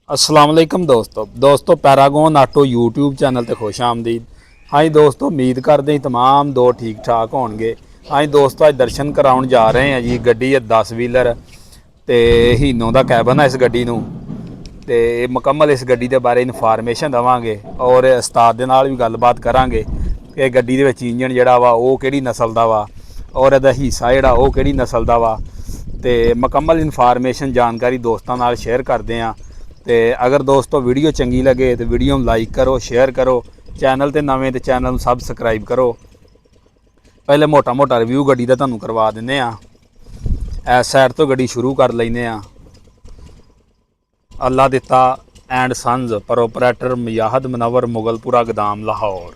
अस्सलाम वालेकुम दोस्तों पैरागॉन आटो यूट्यूब चैनल ते खुश आमदीद। हाँ जी दोस्तों, उम्मीद करते हैं तमाम दो ठीक ठाक होणगे। हाँ जी दोस्तों, अज दर्शन कराउण जा रहे हैं जी। गड्डी है 10 व्हीलर ते हीनो दा कैबन है इस गड्डी नूं ते मुकम्मल इस गड्डी दे बारे इनफॉर्मेशन देवांगे और उस्ताद दे नाल भी गलबात करांगे कि गड्डी दे विच इंजन जिहड़ा वा ओह किहड़ी नस्ल दा वा और इहदा हिस्सा जिहड़ा ओह किहड़ी नस्ल दा वा ते मुकम्मल इनफॉर्मेशन जानकारी दोस्तां नाल शेयर करदे आं। तो अगर दोस्तों वीडियो चंगी लगे तो वीडियो में लाइक करो, शेयर करो, चैनल ते नवें तो चैनल में सबसक्राइब करो। पहले मोटा मोटा रिव्यू गड्डी का तुहानूं करवा दिंदे आ। इस साइड तो गड्डी शुरू कर लैंदे आ। Allah Ditta and Sons proprietor मयाहद मनवर मुगलपुरा गोदाम लाहौर।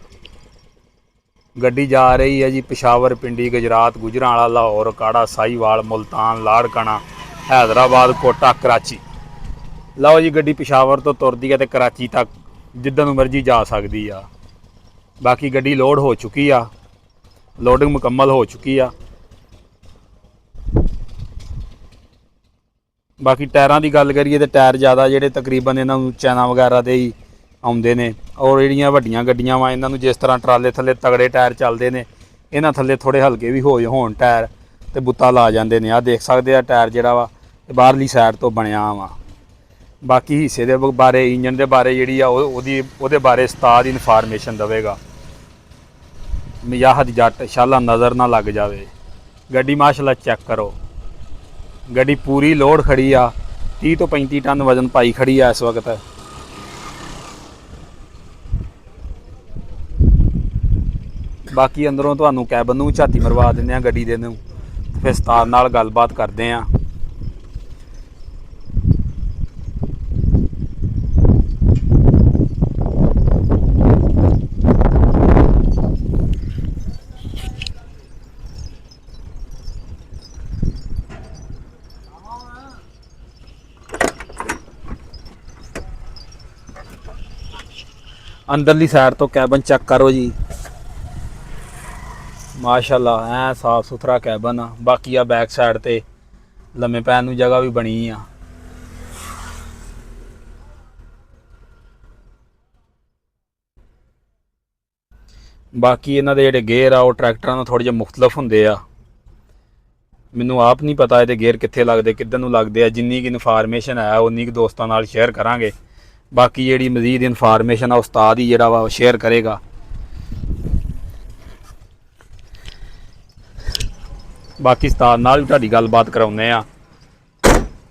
गड्डी जा रही है जी पेशावर, पिंडी, गुजरात, गुजरांवाला, लाहौर, काड़ा, साहीवाल, मुल्तान, लाड़काना, हैदराबाद, कोटा, कराची। लो जी, गड्डी पेशावर तो तुरदी है तो कराची तक जिद्दन मर्जी जा सकती आ। बाकी गड्डी लोड हो चुकी आ, लोडिंग मुकम्मल हो चुकी आ। बाकी टायरां की गल करिए तो टायर ज़्यादा जिहड़े तकरीबन इन्हां चैना वगैरह दे ही आउंदे ने और जिहड़ियां वड्डियां गड्डियां वा इन्हां नूं जिस तरह ट्राले थल्ले तगड़े टायर चलदे ने, इन्हां थल्ले थोड़े हल्के भी होण टायर तो बुत्ता ला जांदे ने। आ देख सकते आ टायर जिहड़ा वा बाहरली साइड तो बनया वा। बाकी हिस्से दे बारे, इंजन दे बारे जिहड़ी आ ओहदे बारे उस्ताद इनफॉर्मेशन देवेगा। मयाहद जट शाला नज़र ना लग जाए। गड्डी माशाल्लाह चेक करो, गड्डी पूरी लोड खड़ी आ। 30 तो 35 टन वजन पाई खड़ी आ इस वक्त। बाकी अंदरों तुहानूं कैबन नूं झाती मरवा दिंदे आ गड्डी दे नूं, फिर उस्ताद नाल गलबात करदे आ। अंदरली साइड तो कैबन चेक करो जी, माशाल्लाह ऐ साफ सुथरा कैबन आ। बाकी आ बैक साइड ते लम्मे पैन नूं जगह भी बनी आ। बाकी इन्हां दे जिहड़े गेयर आ ओह ट्रैक्टरां नाल थोड़े जिहे मुख्तलिफ हुंदे आ। मैनूं आप नहीं पता इहदे गेयर कित्थे लगदे किद्धर नूं लगदे आ। जिन्नी क इनफॉर्मेशन है उन्नी क दोस्तां नाल शेयर करांगे। बाकी जिहड़ी मजीद इनफॉर्मेशन आ उस्ताद ही जिहड़ा वा शेयर करेगा। बाकी उस्ताद नाल भी तुहाडी गलबात कराउने आ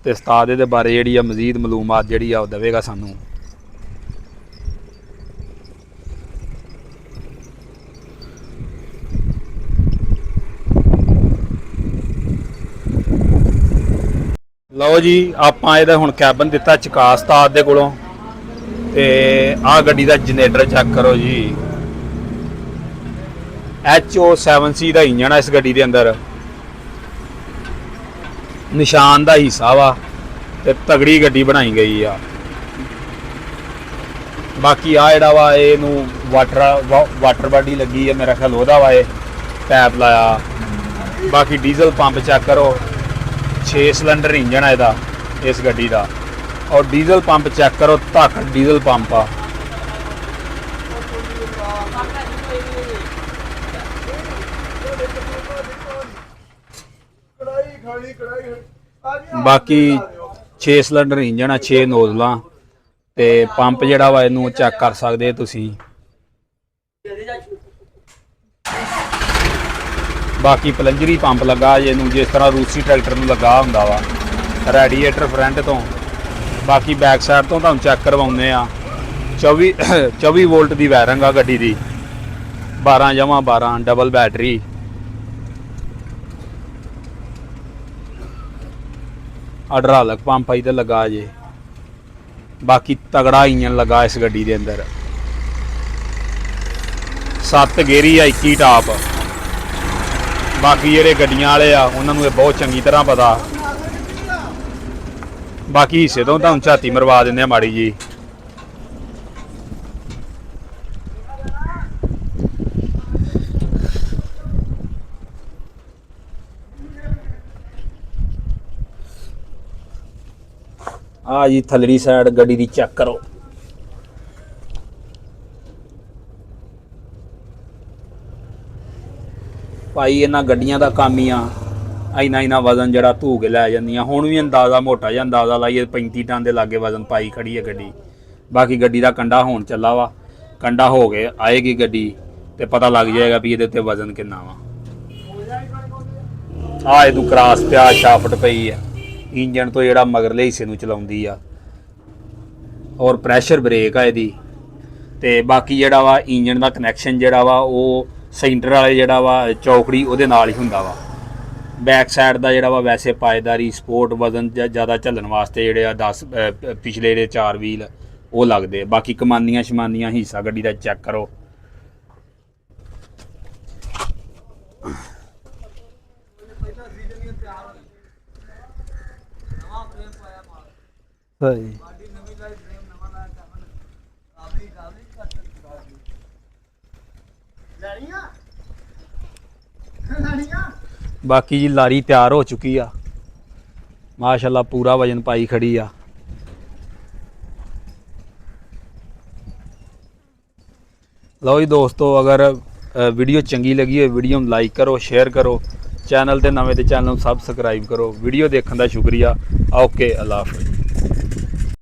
ते उस्ताद इहदे बारे जिहड़ी आ मजीद मालूमात जिहड़ी आ ओह देवेगा सानूं। लो जी, आपां इहदा हुण कैबन दिता चका उस्ताद दे कोलों ते आ गड्डी दा जनरेटर चेक करो जी। HO7C दा इंजन है इस गड्डी दे अंदर, निशान दा हिस्सा वा ते तगड़ी गड्डी बनाई गई आ। बाकी आ जिहड़ा वा इहनूं वाटर बॉडी लगी है, मेरा ख्याल ओहदा वा पैप लाया। बाकी डीजल पंप चेक करो, 6 सिलेंडर इंजन है इहदा इस गड्डी दा। और डीजल पंप चेक करो, धक डीजल पंप आ। बाकी 6 सिलेंडर इंजन आ, 6 नोजलां ते पंप जिहड़ा वा इहनूं चेक कर सकदे तुसीं। बाकी पलंजरी पंप लगा जिहनूं जिस तरह रूसी ट्रैक्टर नूं लगा हुंदा वा। रेडिएटर फ्रंट तो, बाकी बैक साइड तो तुहानूं चेक करवाउने आ। 24 वोल्ट दी वायरिंग आ गड्डी दी, 12/12 डबल बैटरी। हाइड्रोलिक पंप आई ते लगा जे। बाकी तगड़ा इंजन लगा इस गड्डी दे अंदर। 7 गेरी आ, 21 टाप। बाकी जिहड़े गड्डियां वाले आ उन्हां नूं बहुत चंगी तरह पता। बाकी हिस्से तो तुहानूं झाती मरवा दिंदे आ माड़ी जी। ਆ ਜੀ ਥੱਲੜੀ ਸਾਈਡ ਗੱਡੀ ਦੀ ਚੈੱਕ ਕਰੋ। ਭਾਈ ਇਹਨਾਂ ਗੱਡੀਆਂ ਦਾ ਕੰਮ ਹੀ ਆ ਇੰਨਾ ਵਜ਼ਨ ਜਿਹੜਾ ਧੂ ਕੇ ਲੈ ਜਾਂਦੀਆਂ। ਹੁਣ ਵੀ ਅੰਦਾਜ਼ਾ ਮੋਟਾ ਜਿਹਾ ਅੰਦਾਜ਼ਾ ਲਾਈਏ 35 ਟਨ ਦੇ ਲਾਗੇ ਵਜ਼ਨ ਪਾਈ ਖੜੀ ਹੈ ਗੱਡੀ। ਬਾਕੀ ਗੱਡੀ ਦਾ ਕੰਡਾ ਹੋਣ ਚੱਲਾ ਵਾ, ਕੰਡਾ ਹੋ ਕੇ ਆਏਗੀ ਗੱਡੀ ਤੇ ਪਤਾ ਲੱਗ ਜਾਏਗਾ ਵੀ ਇਹਦੇ ਉੱਤੇ ਵਜ਼ਨ ਕਿੰਨਾ ਵਾ। ਆ ਇਹਨੂੰ ਕਰਾਸ ਪਿਆ ਸ਼ਾਫਟ ਪਈ ਆ ਇੰਜਣ ਤੋਂ ਜਿਹੜਾ ਮਗਰਲੇ ਹਿੱਸੇ ਨੂੰ ਚਲਾਉਂਦੀ ਆ, ਔਰ ਪ੍ਰੈਸ਼ਰ ਬ੍ਰੇਕ ਆ ਇਹਦੀ। ਤੇ ਬਾਕੀ ਜਿਹੜਾ ਵਾ ਇੰਜਣ ਦਾ ਕਨੈਕਸ਼ਨ ਜਿਹੜਾ ਵਾ ਉਹ ਸੈਂਟਰ ਵਾਲੇ ਜਿਹੜਾ ਵਾ ਚੌਕੜੀ ਉਹਦੇ ਨਾਲ ਹੀ ਹੁੰਦਾ ਵਾ। ਬੈਕ ਸਾਈਡ ਦਾ ਜਿਹੜਾ ਵਾ ਵੈਸੇ ਪਾਏਦਾਰੀ ਸਪੋਰਟ ਵਜ਼ਨ ਜ਼ਿਆਦਾ ਝੱਲਣ ਵਾਸਤੇ ਜਿਹੜੇ ਆ 10 ਪਿਛਲੇ ਜਿਹੜੇ 4 ਵੀਲ ਉਹ ਲੱਗਦੇ। ਬਾਕੀ ਕਮਾਨੀਆਂ ਸ਼ਮਾਨੀਆਂ ਹਿੱਸਾ ਗੱਡੀ ਦਾ ਚੈੱਕ ਕਰੋ। ਬਾਕੀ ਜੀ ਲਾਰੀ ਤਿਆਰ ਹੋ ਚੁੱਕੀ ਆ ਮਾਸ਼ਾਅੱਲਾ, ਪੂਰਾ ਵਜਨ ਪਾਈ ਖੜੀ ਆ। ਲਓ ਜੀ ਦੋਸਤੋ, ਅਗਰ ਵੀਡੀਓ ਚੰਗੀ ਲੱਗੀ ਹੋਵੇ ਵੀਡੀਓ ਨੂੰ ਲਾਈਕ ਕਰੋ, ਸ਼ੇਅਰ ਕਰੋ, ਚੈਨਲ ਤੇ ਨਵੇਂ ਤੇ ਚੈਨਲ ਨੂੰ ਸਬਸਕ੍ਰਾਈਬ ਕਰੋ। ਵੀਡੀਓ ਦੇਖਣ ਦਾ ਸ਼ੁਕਰੀਆ। ਓਕੇ, ਅੱਲਾ ਹਾਫਿਜ਼।